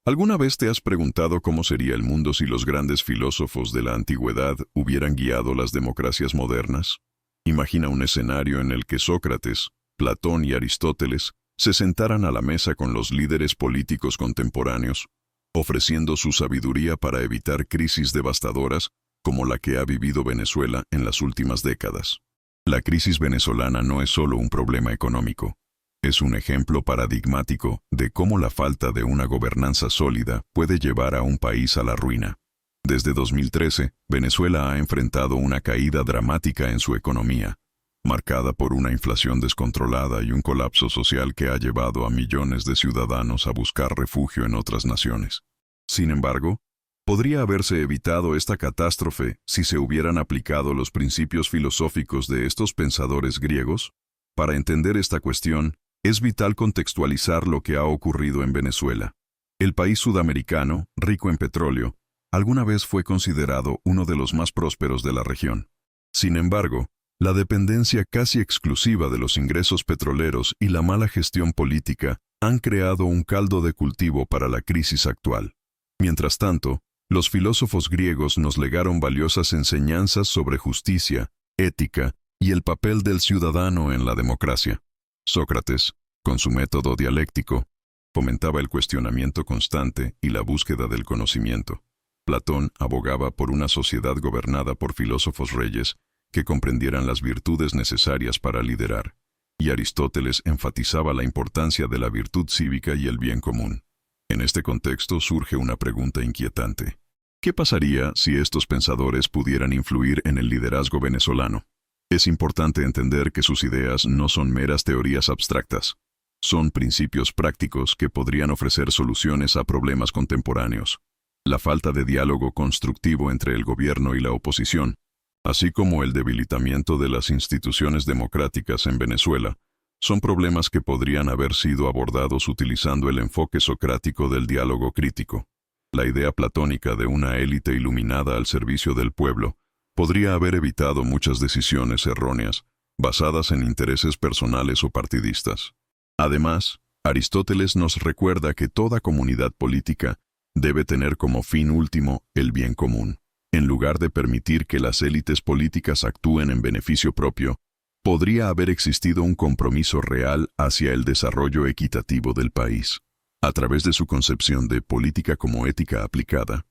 ¿Alguna vez te has preguntado cómo sería el mundo si los grandes filósofos de la antigüedad hubieran guiado las democracias modernas? Imagina un escenario en el que Sócrates, Platón y Aristóteles se sentaran a la mesa con los líderes políticos contemporáneos, ofreciendo su sabiduría para evitar crisis devastadoras como la que ha vivido Venezuela en las últimas décadas. La crisis venezolana no es solo un problema económico. Es un ejemplo paradigmático de cómo la falta de una gobernanza sólida puede llevar a un país a la ruina. Desde 2013, Venezuela ha enfrentado una caída dramática en su economía, marcada por una inflación descontrolada y un colapso social que ha llevado a millones de ciudadanos a buscar refugio en otras naciones. Sin embargo, podría haberse evitado esta catástrofe si se hubieran aplicado los principios filosóficos de estos pensadores griegos. Para entender esta cuestión, es vital contextualizar lo que ha ocurrido en Venezuela. El país sudamericano, rico en petróleo, alguna vez fue considerado uno de los más prósperos de la región. Sin embargo, la dependencia casi exclusiva de los ingresos petroleros y la mala gestión política han creado un caldo de cultivo para la crisis actual. Mientras tanto, los filósofos griegos nos legaron valiosas enseñanzas sobre justicia, ética y el papel del ciudadano en la democracia. Sócrates, con su método dialéctico, fomentaba el cuestionamiento constante y la búsqueda del conocimiento. Platón abogaba por una sociedad gobernada por filósofos reyes que comprendieran las virtudes necesarias para liderar, y Aristóteles enfatizaba la importancia de la virtud cívica y el bien común. En este contexto surge una pregunta inquietante. ¿Qué pasaría si estos pensadores pudieran influir en el liderazgo venezolano? Es importante entender que sus ideas no son meras teorías abstractas. Son principios prácticos que podrían ofrecer soluciones a problemas contemporáneos. La falta de diálogo constructivo entre el gobierno y la oposición, así como el debilitamiento de las instituciones democráticas en Venezuela, son problemas que podrían haber sido abordados utilizando el enfoque socrático del diálogo crítico. La idea platónica de una élite iluminada al servicio del pueblo podría haber evitado muchas decisiones erróneas, basadas en intereses personales o partidistas. Además, Aristóteles nos recuerda que toda comunidad política debe tener como fin último el bien común. En lugar de permitir que las élites políticas actúen en beneficio propio, podría haber existido un compromiso real hacia el desarrollo equitativo del país. A través de su concepción de política como ética aplicada,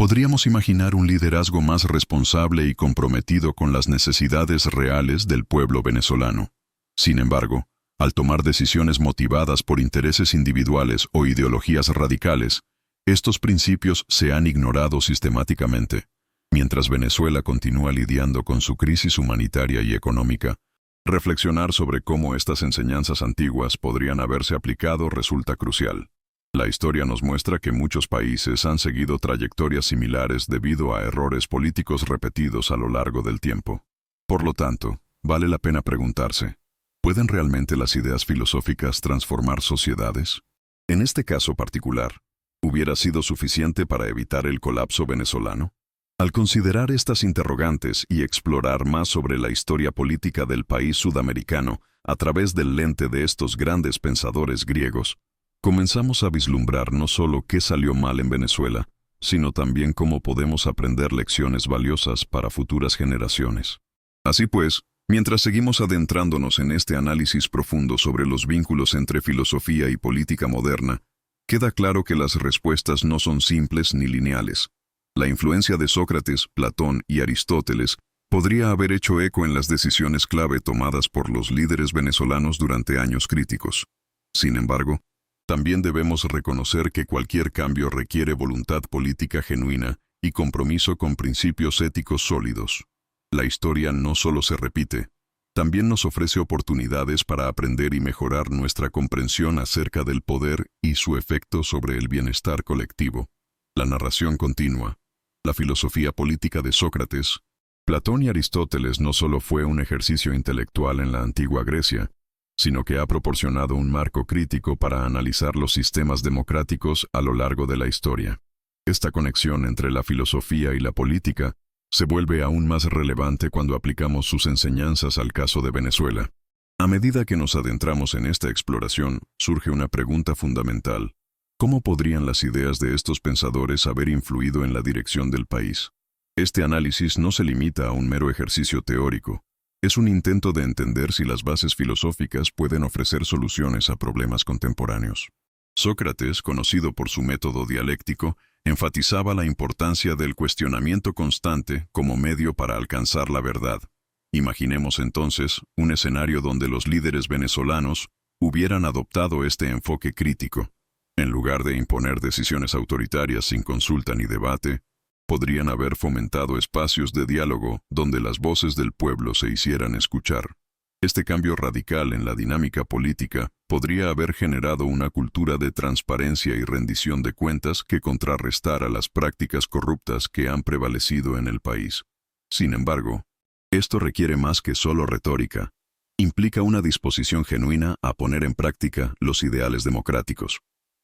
podríamos imaginar un liderazgo más responsable y comprometido con las necesidades reales del pueblo venezolano. Sin embargo, al tomar decisiones motivadas por intereses individuales o ideologías radicales, estos principios se han ignorado sistemáticamente. Mientras Venezuela continúa lidiando con su crisis humanitaria y económica, reflexionar sobre cómo estas enseñanzas antiguas podrían haberse aplicado resulta crucial. La historia nos muestra que muchos países han seguido trayectorias similares debido a errores políticos repetidos a lo largo del tiempo. Por lo tanto, vale la pena preguntarse, ¿pueden realmente las ideas filosóficas transformar sociedades? En este caso particular, ¿hubiera sido suficiente para evitar el colapso venezolano? Al considerar estas interrogantes y explorar más sobre la historia política del país sudamericano a través del lente de estos grandes pensadores griegos, comenzamos a vislumbrar no solo qué salió mal en Venezuela, sino también cómo podemos aprender lecciones valiosas para futuras generaciones. Así pues, mientras seguimos adentrándonos en este análisis profundo sobre los vínculos entre filosofía y política moderna, queda claro que las respuestas no son simples ni lineales. La influencia de Sócrates, Platón y Aristóteles podría haber hecho eco en las decisiones clave tomadas por los líderes venezolanos durante años críticos. Sin embargo, también debemos reconocer que cualquier cambio requiere voluntad política genuina y compromiso con principios éticos sólidos. La historia no solo se repite, también nos ofrece oportunidades para aprender y mejorar nuestra comprensión acerca del poder y su efecto sobre el bienestar colectivo. La narración continúa. La filosofía política de Sócrates, Platón y Aristóteles no solo fue un ejercicio intelectual en la antigua Grecia, sino que ha proporcionado un marco crítico para analizar los sistemas democráticos a lo largo de la historia. Esta conexión entre la filosofía y la política se vuelve aún más relevante cuando aplicamos sus enseñanzas al caso de Venezuela. A medida que nos adentramos en esta exploración, surge una pregunta fundamental. ¿Cómo podrían las ideas de estos pensadores haber influido en la dirección del país? Este análisis no se limita a un mero ejercicio teórico. Es un intento de entender si las bases filosóficas pueden ofrecer soluciones a problemas contemporáneos. Sócrates, conocido por su método dialéctico, enfatizaba la importancia del cuestionamiento constante como medio para alcanzar la verdad. Imaginemos entonces un escenario donde los líderes venezolanos hubieran adoptado este enfoque crítico. En lugar de imponer decisiones autoritarias sin consulta ni debate, podrían haber fomentado espacios de diálogo donde las voces del pueblo se hicieran escuchar. Este cambio radical en la dinámica política podría haber generado una cultura de transparencia y rendición de cuentas que contrarrestara las prácticas corruptas que han prevalecido en el país. Sin embargo, esto requiere más que solo retórica. Implica una disposición genuina a poner en práctica los ideales democráticos.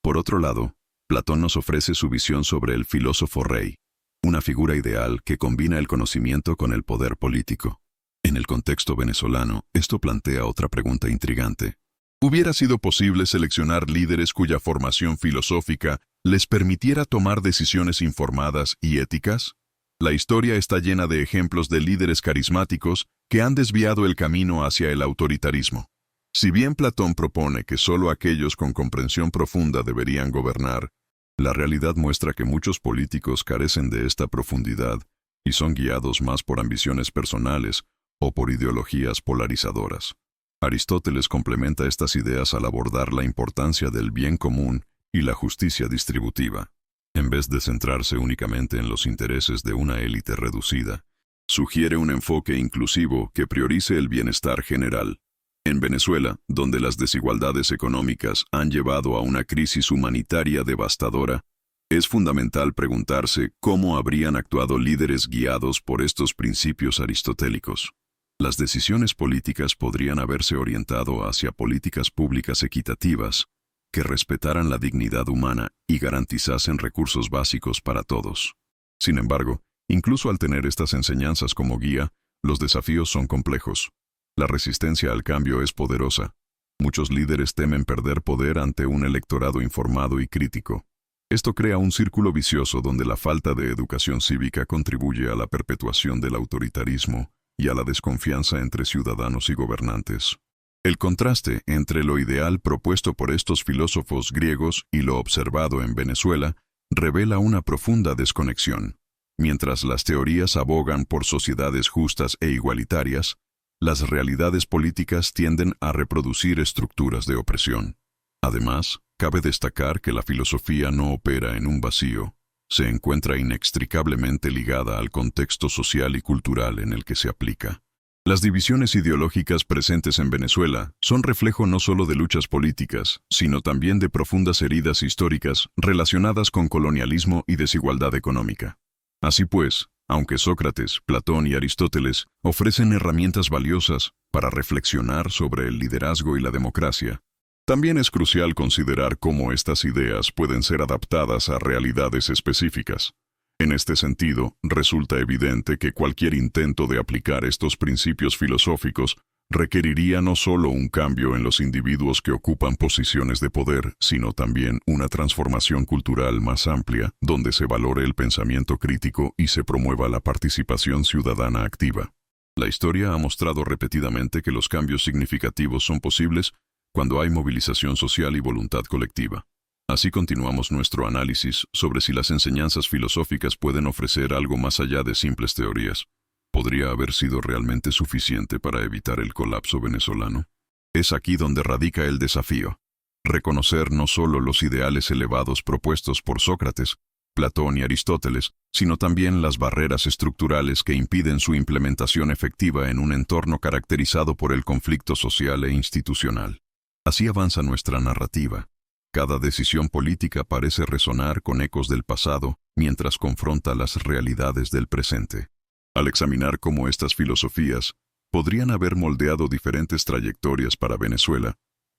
Por otro lado, Platón nos ofrece su visión sobre el filósofo rey, una figura ideal que combina el conocimiento con el poder político. En el contexto venezolano, esto plantea otra pregunta intrigante. ¿Hubiera sido posible seleccionar líderes cuya formación filosófica les permitiera tomar decisiones informadas y éticas? La historia está llena de ejemplos de líderes carismáticos que han desviado el camino hacia el autoritarismo. Si bien Platón propone que solo aquellos con comprensión profunda deberían gobernar, la realidad muestra que muchos políticos carecen de esta profundidad y son guiados más por ambiciones personales o por ideologías polarizadoras. Aristóteles complementa estas ideas al abordar la importancia del bien común y la justicia distributiva. En vez de centrarse únicamente en los intereses de una élite reducida, sugiere un enfoque inclusivo que priorice el bienestar general. En Venezuela, donde las desigualdades económicas han llevado a una crisis humanitaria devastadora, es fundamental preguntarse cómo habrían actuado líderes guiados por estos principios aristotélicos. Las decisiones políticas podrían haberse orientado hacia políticas públicas equitativas, que respetaran la dignidad humana y garantizasen recursos básicos para todos. Sin embargo, incluso al tener estas enseñanzas como guía, los desafíos son complejos. La resistencia al cambio es poderosa. Muchos líderes temen perder poder ante un electorado informado y crítico. Esto crea un círculo vicioso donde la falta de educación cívica contribuye a la perpetuación del autoritarismo y a la desconfianza entre ciudadanos y gobernantes. El contraste entre lo ideal propuesto por estos filósofos griegos y lo observado en Venezuela revela una profunda desconexión. Mientras las teorías abogan por sociedades justas e igualitarias, las realidades políticas tienden a reproducir estructuras de opresión. Además, cabe destacar que la filosofía no opera en un vacío, se encuentra inextricablemente ligada al contexto social y cultural en el que se aplica. Las divisiones ideológicas presentes en Venezuela son reflejo no solo de luchas políticas, sino también de profundas heridas históricas relacionadas con colonialismo y desigualdad económica. Así pues, aunque Sócrates, Platón y Aristóteles ofrecen herramientas valiosas para reflexionar sobre el liderazgo y la democracia, también es crucial considerar cómo estas ideas pueden ser adaptadas a realidades específicas. En este sentido, resulta evidente que cualquier intento de aplicar estos principios filosóficos requeriría no solo un cambio en los individuos que ocupan posiciones de poder, sino también una transformación cultural más amplia, donde se valore el pensamiento crítico y se promueva la participación ciudadana activa. La historia ha mostrado repetidamente que los cambios significativos son posibles cuando hay movilización social y voluntad colectiva. Así continuamos nuestro análisis sobre si las enseñanzas filosóficas pueden ofrecer algo más allá de simples teorías. ¿Podría haber sido realmente suficiente para evitar el colapso venezolano? Es aquí donde radica el desafío. Reconocer no solo los ideales elevados propuestos por Sócrates, Platón y Aristóteles, sino también las barreras estructurales que impiden su implementación efectiva en un entorno caracterizado por el conflicto social e institucional. Así avanza nuestra narrativa. Cada decisión política parece resonar con ecos del pasado mientras confronta las realidades del presente. Al examinar cómo estas filosofías podrían haber moldeado diferentes trayectorias para Venezuela,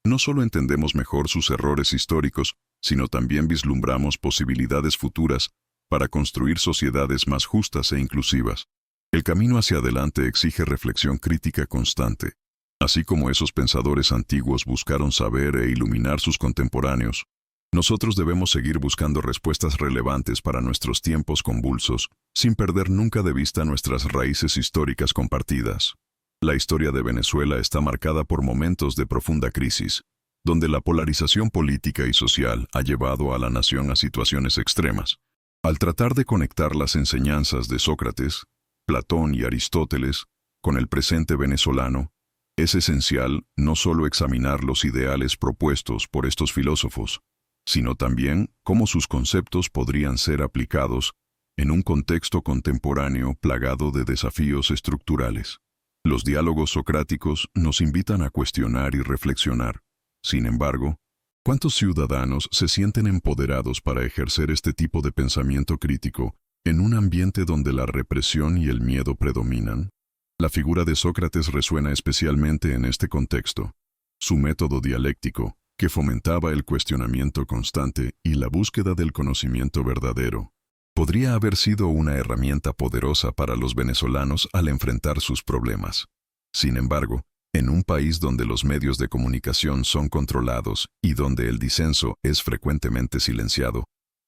no solo entendemos mejor sus errores históricos, sino también vislumbramos posibilidades futuras para construir sociedades más justas e inclusivas. El camino hacia adelante exige reflexión crítica constante. Así como esos pensadores antiguos buscaron saber e iluminar sus contemporáneos, Nosotros debemos seguir buscando respuestas relevantes para nuestros tiempos convulsos, sin perder nunca de vista nuestras raíces históricas compartidas. La historia de Venezuela está marcada por momentos de profunda crisis, donde la polarización política y social ha llevado a la nación a situaciones extremas. Al tratar de conectar las enseñanzas de Sócrates, Platón y Aristóteles con el presente venezolano, es esencial no solo examinar los ideales propuestos por estos filósofos, sino también cómo sus conceptos podrían ser aplicados en un contexto contemporáneo plagado de desafíos estructurales. Los diálogos socráticos nos invitan a cuestionar y reflexionar. Sin embargo, ¿cuántos ciudadanos se sienten empoderados para ejercer este tipo de pensamiento crítico en un ambiente donde la represión y el miedo predominan? La figura de Sócrates resuena especialmente en este contexto. Su método dialéctico, que fomentaba el cuestionamiento constante y la búsqueda del conocimiento verdadero, podría haber sido una herramienta poderosa para los venezolanos al enfrentar sus problemas. Sin embargo, en un país donde los medios de comunicación son controlados y donde el disenso es frecuentemente silenciado,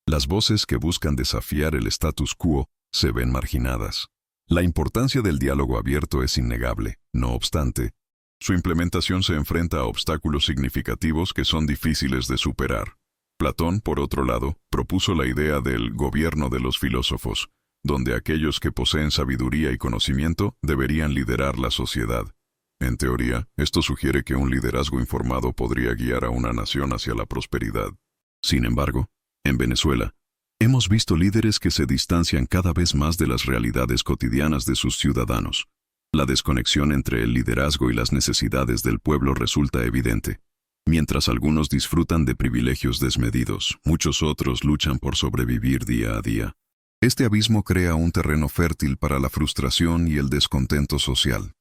las voces que buscan desafiar el status quo se ven marginadas. La importancia del diálogo abierto es innegable. No obstante, su implementación se enfrenta a obstáculos significativos que son difíciles de superar. Platón, por otro lado, propuso la idea del gobierno de los filósofos, donde aquellos que poseen sabiduría y conocimiento deberían liderar la sociedad. En teoría, esto sugiere que un liderazgo informado podría guiar a una nación hacia la prosperidad. Sin embargo, en Venezuela, hemos visto líderes que se distancian cada vez más de las realidades cotidianas de sus ciudadanos. La desconexión entre el liderazgo y las necesidades del pueblo resulta evidente. Mientras algunos disfrutan de privilegios desmedidos, muchos otros luchan por sobrevivir día a día. Este abismo crea un terreno fértil para la frustración y el descontento social.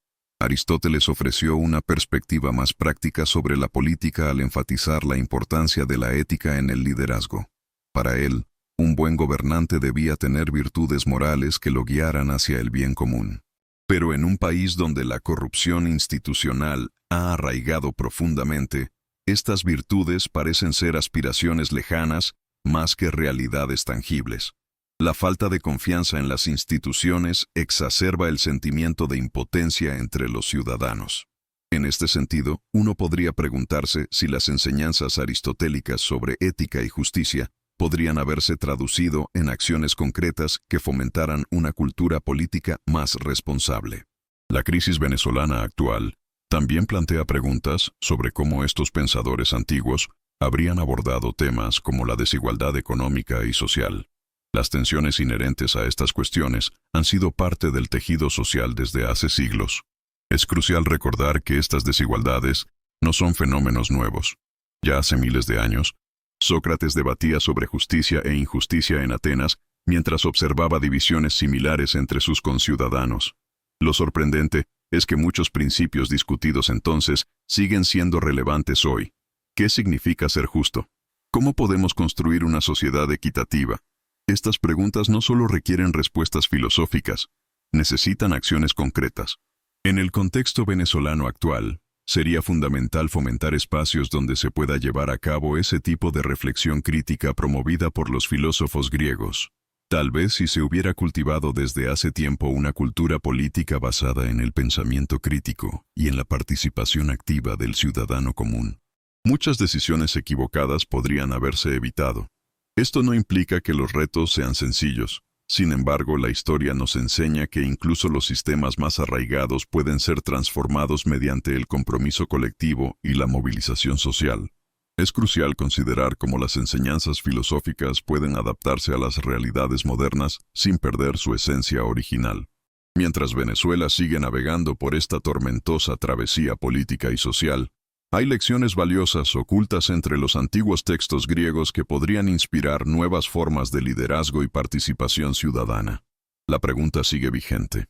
Aristóteles ofreció una perspectiva más práctica sobre la política al enfatizar la importancia de la ética en el liderazgo. Para él, un buen gobernante debía tener virtudes morales que lo guiaran hacia el bien común. Pero en un país donde la corrupción institucional ha arraigado profundamente, estas virtudes parecen ser aspiraciones lejanas más que realidades tangibles. La falta de confianza en las instituciones exacerba el sentimiento de impotencia entre los ciudadanos. En este sentido, uno podría preguntarse si las enseñanzas aristotélicas sobre ética y justicia podrían haberse traducido en acciones concretas que fomentaran una cultura política más responsable. La crisis venezolana actual también plantea preguntas sobre cómo estos pensadores antiguos habrían abordado temas como la desigualdad económica y social. Las tensiones inherentes a estas cuestiones han sido parte del tejido social desde hace siglos. Es crucial recordar que estas desigualdades no son fenómenos nuevos. Ya hace miles de años, Sócrates debatía sobre justicia e injusticia en Atenas mientras observaba divisiones similares entre sus conciudadanos. Lo sorprendente es que muchos principios discutidos entonces siguen siendo relevantes hoy. ¿Qué significa ser justo? ¿Cómo podemos construir una sociedad equitativa? Estas preguntas no solo requieren respuestas filosóficas, necesitan acciones concretas. En el contexto venezolano actual, sería fundamental fomentar espacios donde se pueda llevar a cabo ese tipo de reflexión crítica promovida por los filósofos griegos. Tal vez si se hubiera cultivado desde hace tiempo una cultura política basada en el pensamiento crítico y en la participación activa del ciudadano común, muchas decisiones equivocadas podrían haberse evitado. Esto no implica que los retos sean sencillos. Sin embargo, la historia nos enseña que incluso los sistemas más arraigados pueden ser transformados mediante el compromiso colectivo y la movilización social. Es crucial considerar cómo las enseñanzas filosóficas pueden adaptarse a las realidades modernas sin perder su esencia original. Mientras Venezuela sigue navegando por esta tormentosa travesía política y social, hay lecciones valiosas ocultas entre los antiguos textos griegos que podrían inspirar nuevas formas de liderazgo y participación ciudadana. La pregunta sigue vigente.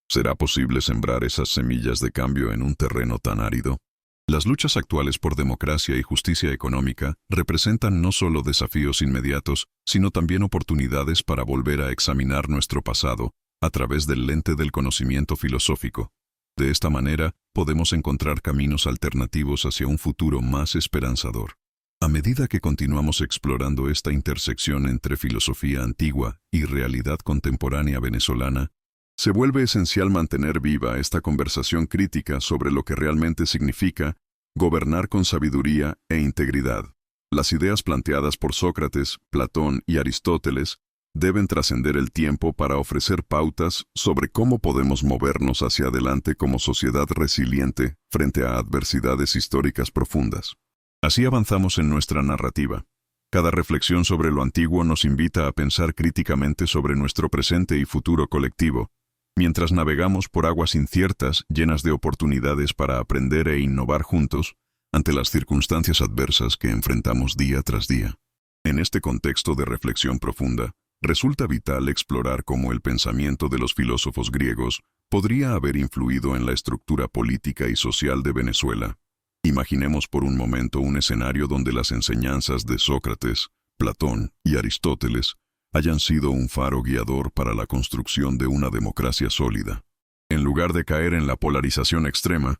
¿Será posible sembrar esas semillas de cambio en un terreno tan árido? Las luchas actuales por democracia y justicia económica representan no solo desafíos inmediatos, sino también oportunidades para volver a examinar nuestro pasado a través del lente del conocimiento filosófico. De esta manera, podemos encontrar caminos alternativos hacia un futuro más esperanzador. A medida que continuamos explorando esta intersección entre filosofía antigua y realidad contemporánea venezolana, se vuelve esencial mantener viva esta conversación crítica sobre lo que realmente significa gobernar con sabiduría e integridad. Las ideas planteadas por Sócrates, Platón y Aristóteles deben trascender el tiempo para ofrecer pautas sobre cómo podemos movernos hacia adelante como sociedad resiliente frente a adversidades históricas profundas. Así avanzamos en nuestra narrativa. Cada reflexión sobre lo antiguo nos invita a pensar críticamente sobre nuestro presente y futuro colectivo, mientras navegamos por aguas inciertas llenas de oportunidades para aprender e innovar juntos ante las circunstancias adversas que enfrentamos día tras día. En este contexto de reflexión profunda, resulta vital explorar cómo el pensamiento de los filósofos griegos podría haber influido en la estructura política y social de Venezuela. Imaginemos por un momento un escenario donde las enseñanzas de Sócrates, Platón y Aristóteles hayan sido un faro guiador para la construcción de una democracia sólida. En lugar de caer en la polarización extrema,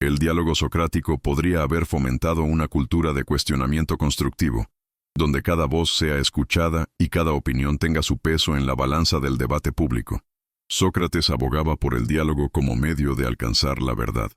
el diálogo socrático podría haber fomentado una cultura de cuestionamiento constructivo, donde cada voz sea escuchada y cada opinión tenga su peso en la balanza del debate público. Sócrates abogaba por el diálogo como medio de alcanzar la verdad.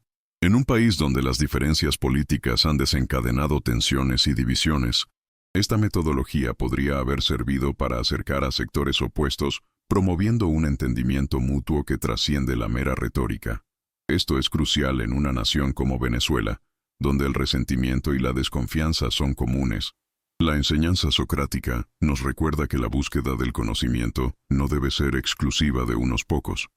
En un país donde las diferencias políticas han desencadenado tensiones y divisiones, esta metodología podría haber servido para acercar a sectores opuestos, promoviendo un entendimiento mutuo que trasciende la mera retórica. Esto es crucial en una nación como Venezuela, donde el resentimiento y la desconfianza son comunes. La enseñanza socrática nos recuerda que la búsqueda del conocimiento no debe ser exclusiva de unos pocos.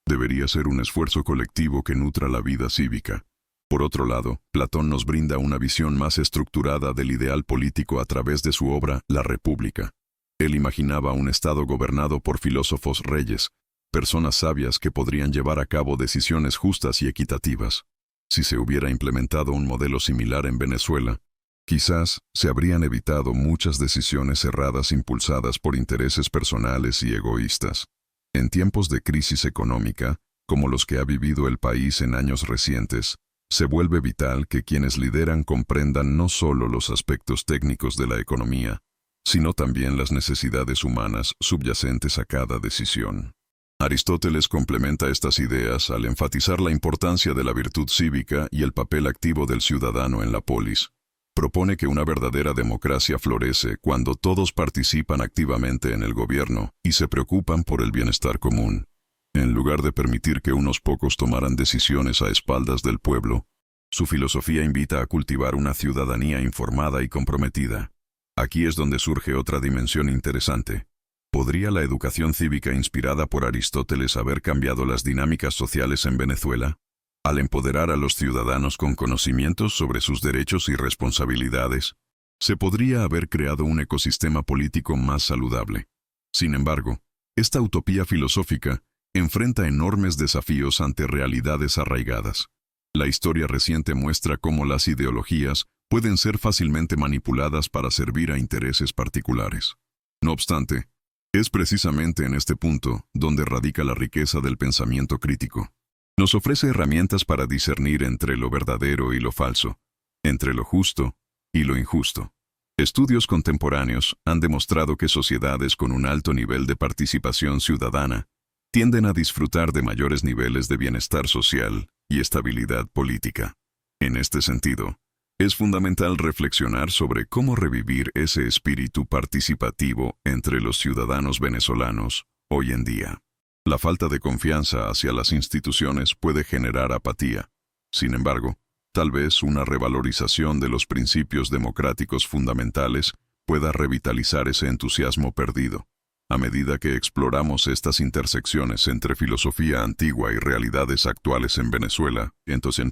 Debería ser un esfuerzo colectivo que nutra la vida cívica. Por otro lado, Platón nos brinda una visión más estructurada del ideal político a través de su obra La República. Él imaginaba un Estado gobernado por filósofos reyes, personas sabias que podrían llevar a cabo decisiones justas y equitativas. Si se hubiera implementado un modelo similar en Venezuela, quizás se habrían evitado muchas decisiones erradas impulsadas por intereses personales y egoístas. En tiempos de crisis económica, como los que ha vivido el país en años recientes, se vuelve vital que quienes lideran comprendan no solo los aspectos técnicos de la economía, sino también las necesidades humanas subyacentes a cada decisión. Aristóteles complementa estas ideas al enfatizar la importancia de la virtud cívica y el papel activo del ciudadano en la polis. Propone que una verdadera democracia florece cuando todos participan activamente en el gobierno y se preocupan por el bienestar común. En lugar de permitir que unos pocos tomaran decisiones a espaldas del pueblo, su filosofía invita a cultivar una ciudadanía informada y comprometida. Aquí es donde surge otra dimensión interesante. ¿Podría la educación cívica inspirada por Aristóteles haber cambiado las dinámicas sociales en Venezuela? Al empoderar a los ciudadanos con conocimientos sobre sus derechos y responsabilidades, se podría haber creado un ecosistema político más saludable. Sin embargo, esta utopía filosófica enfrenta enormes desafíos ante realidades arraigadas. La historia reciente muestra cómo las ideologías pueden ser fácilmente manipuladas para servir a intereses particulares. No obstante, es precisamente en este punto donde radica la riqueza del pensamiento crítico. Nos ofrece herramientas para discernir entre lo verdadero y lo falso, entre lo justo y lo injusto. Estudios contemporáneos han demostrado que sociedades con un alto nivel de participación ciudadana tienden a disfrutar de mayores niveles de bienestar social y estabilidad política. En este sentido, es fundamental reflexionar sobre cómo revivir ese espíritu participativo entre los ciudadanos venezolanos hoy en día. La falta de confianza hacia las instituciones puede generar apatía. Sin embargo, tal vez una revalorización de los principios democráticos fundamentales pueda revitalizar ese entusiasmo perdido. A medida que exploramos estas intersecciones entre filosofía antigua y realidades actuales en Venezuela, entonces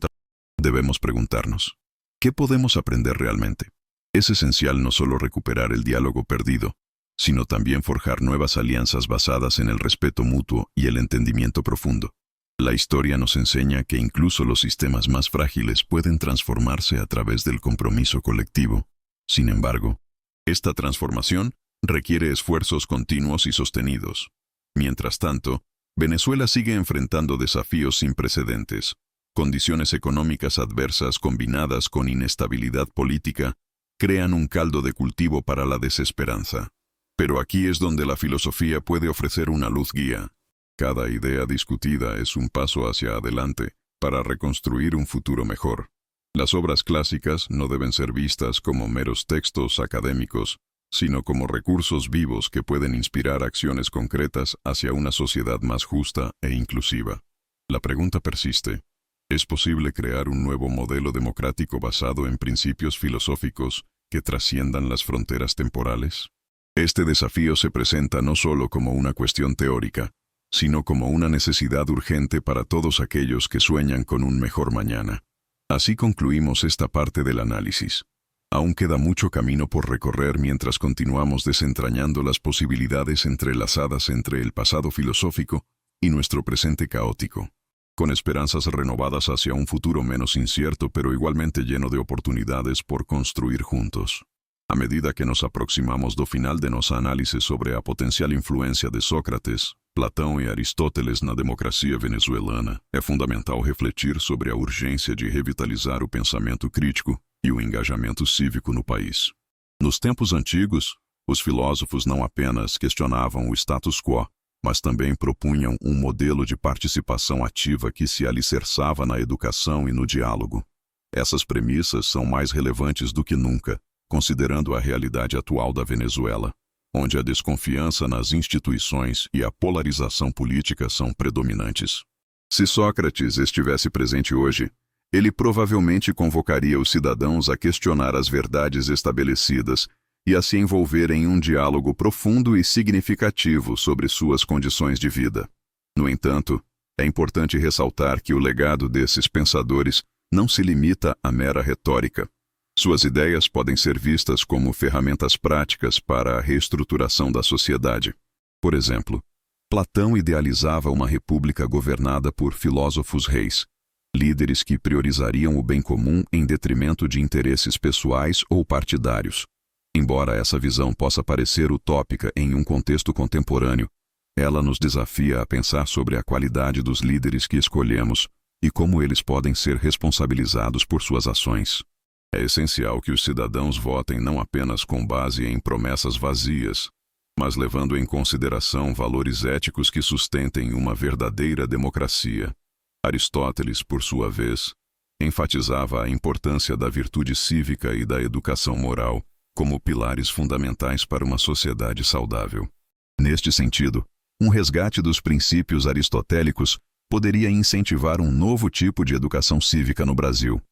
debemos preguntarnos, ¿qué podemos aprender realmente? Es esencial no solo recuperar el diálogo perdido, sino también forjar nuevas alianzas basadas en el respeto mutuo y el entendimiento profundo. La historia nos enseña que incluso los sistemas más frágiles pueden transformarse a través del compromiso colectivo. Sin embargo, esta transformación requiere esfuerzos continuos y sostenidos. Mientras tanto, Venezuela sigue enfrentando desafíos sin precedentes. Condiciones económicas adversas combinadas con inestabilidad política crean un caldo de cultivo para la desesperanza. Pero aquí es donde la filosofía puede ofrecer una luz guía. Cada idea discutida es un paso hacia adelante para reconstruir un futuro mejor. Las obras clásicas no deben ser vistas como meros textos académicos, sino como recursos vivos que pueden inspirar acciones concretas hacia una sociedad más justa e inclusiva. La pregunta persiste: ¿es posible crear un nuevo modelo democrático basado en principios filosóficos que trasciendan las fronteras temporales? Este desafío se presenta no solo como una cuestión teórica, sino como una necesidad urgente para todos aquellos que sueñan con un mejor mañana. Así concluimos esta parte del análisis. Aún queda mucho camino por recorrer mientras continuamos desentrañando las posibilidades entrelazadas entre el pasado filosófico y nuestro presente caótico, con esperanzas renovadas hacia un futuro menos incierto pero igualmente lleno de oportunidades por construir juntos. A medida que nos aproximamos do final de nossa análise sobre a potencial influência de Sócrates, Platão e Aristóteles na democracia venezuelana, é fundamental refletir sobre a urgência de revitalizar o pensamento crítico e o engajamento cívico no país. Nos tempos antigos, os filósofos não apenas questionavam o status quo, mas também propunham um modelo de participação ativa que se alicerçava na educação e no diálogo. Essas premissas são mais relevantes do que nunca, considerando a realidade atual da Venezuela, onde a desconfiança nas instituições e a polarização política são predominantes. Se Sócrates estivesse presente hoje, ele provavelmente convocaria os cidadãos a questionar as verdades estabelecidas e a se envolver em um diálogo profundo e significativo sobre suas condições de vida. No entanto, é importante ressaltar que o legado desses pensadores não se limita à mera retórica. Suas ideias podem ser vistas como ferramentas práticas para a reestruturação da sociedade. Por exemplo, Platão idealizava uma república governada por filósofos reis, líderes que priorizariam o bem comum em detrimento de interesses pessoais ou partidários. Embora essa visão possa parecer utópica em um contexto contemporâneo, ela nos desafia a pensar sobre a qualidade dos líderes que escolhemos e como eles podem ser responsabilizados por suas ações. É essencial que os cidadãos votem não apenas com base em promessas vazias, mas levando em consideração valores éticos que sustentem uma verdadeira democracia. Aristóteles, por sua vez, enfatizava a importância da virtude cívica e da educação moral como pilares fundamentais para uma sociedade saudável. Neste sentido, um resgate dos princípios aristotélicos poderia incentivar um novo tipo de educação cívica no Brasil,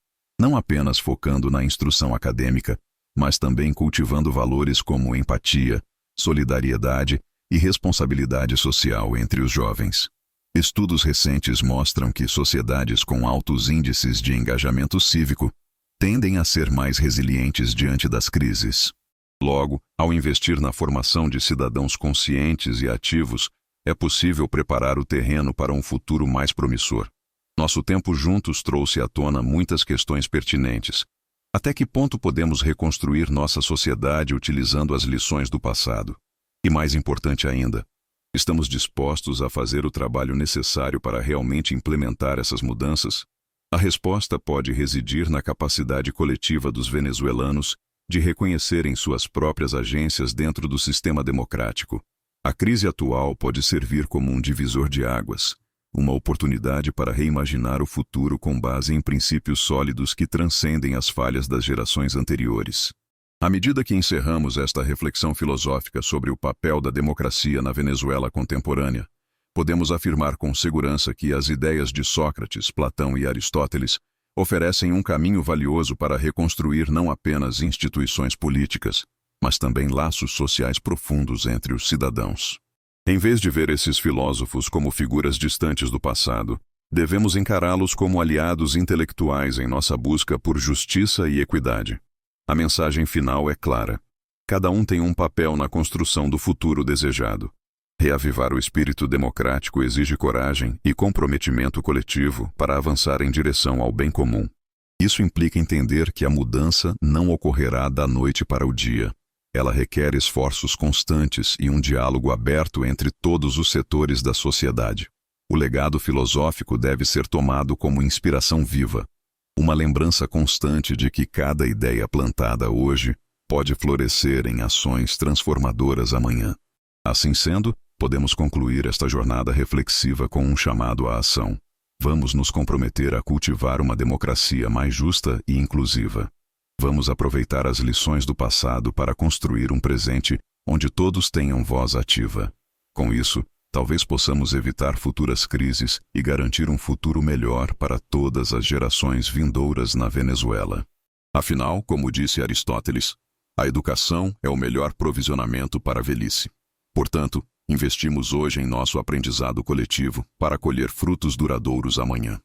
não apenas focando na instrução acadêmica, mas também cultivando valores como empatia, solidariedade e responsabilidade social entre os jovens. Estudos recentes mostram que sociedades com altos índices de engajamento cívico tendem a ser mais resilientes diante das crises. Logo, ao investir na formação de cidadãos conscientes e ativos, é possível preparar o terreno para um futuro mais promissor. Nosso tempo juntos trouxe à tona muitas questões pertinentes. Até que ponto podemos reconstruir nossa sociedade utilizando as lições do passado? E mais importante ainda, estamos dispostos a fazer o trabalho necessário para realmente implementar essas mudanças? A resposta pode residir na capacidade coletiva dos venezuelanos de reconhecerem suas próprias agências dentro do sistema democrático. A crise atual pode servir como um divisor de águas, uma oportunidade para reimaginar o futuro com base em princípios sólidos que transcendem as falhas das gerações anteriores. À medida que encerramos esta reflexão filosófica sobre o papel da democracia na Venezuela contemporânea, podemos afirmar com segurança que as ideias de Sócrates, Platão e Aristóteles oferecem um caminho valioso para reconstruir não apenas instituições políticas, mas também laços sociais profundos entre os cidadãos. Em vez de ver esses filósofos como figuras distantes do passado, devemos encará-los como aliados intelectuais em nossa busca por justiça e equidade. A mensagem final é clara. Cada um tem um papel na construção do futuro desejado. Reavivar o espírito democrático exige coragem e comprometimento coletivo para avançar em direção ao bem comum. Isso implica entender que a mudança não ocorrerá da noite para o dia. Ela requer esforços constantes e um diálogo aberto entre todos os setores da sociedade. O legado filosófico deve ser tomado como inspiração viva. Uma lembrança constante de que cada ideia plantada hoje pode florescer em ações transformadoras amanhã. Assim sendo, podemos concluir esta jornada reflexiva com um chamado à ação. Vamos nos comprometer a cultivar uma democracia mais justa e inclusiva. Vamos aproveitar as lições do passado para construir um presente onde todos tenham voz ativa. Com isso, talvez possamos evitar futuras crises e garantir um futuro melhor para todas as gerações vindouras na Venezuela. Afinal, como disse Aristóteles, a educação é o melhor provisionamento para a velhice. Portanto, investimos hoje em nosso aprendizado coletivo para colher frutos duradouros amanhã.